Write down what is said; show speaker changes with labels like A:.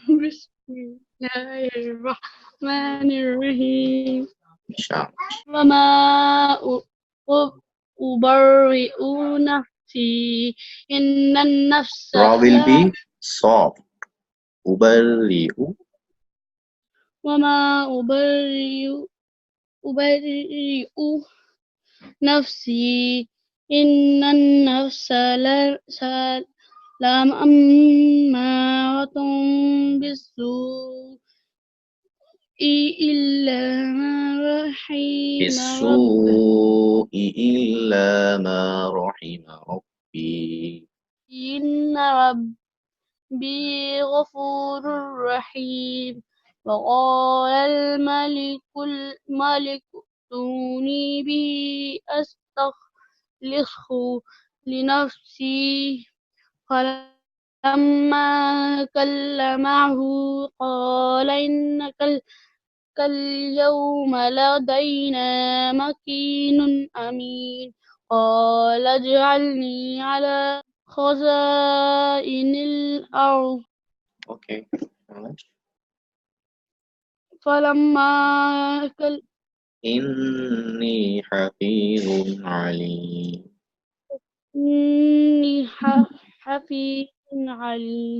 A: بسم الله الرحمن الرحيم
B: إن شاء الله.
A: وما أبرئ نفسي إن النفس
B: Ra will be soft. أبرئ
A: وما أبرئ نفسي إن النفس لأمارة بالسوء إلا ما رحم ربي
B: بالسوء إلا ما رحم ربي.
A: إن ربي غفور رحيم وقال الملك ائتوني به أستخلصه لنفسي فلما كلمه قال إنك اليوم لدينا مكين أمين قال اجعلني على خزائن الأرض
B: Okay.
A: فلما
B: إني حفيظ عليم.
A: إني حفيظ عليم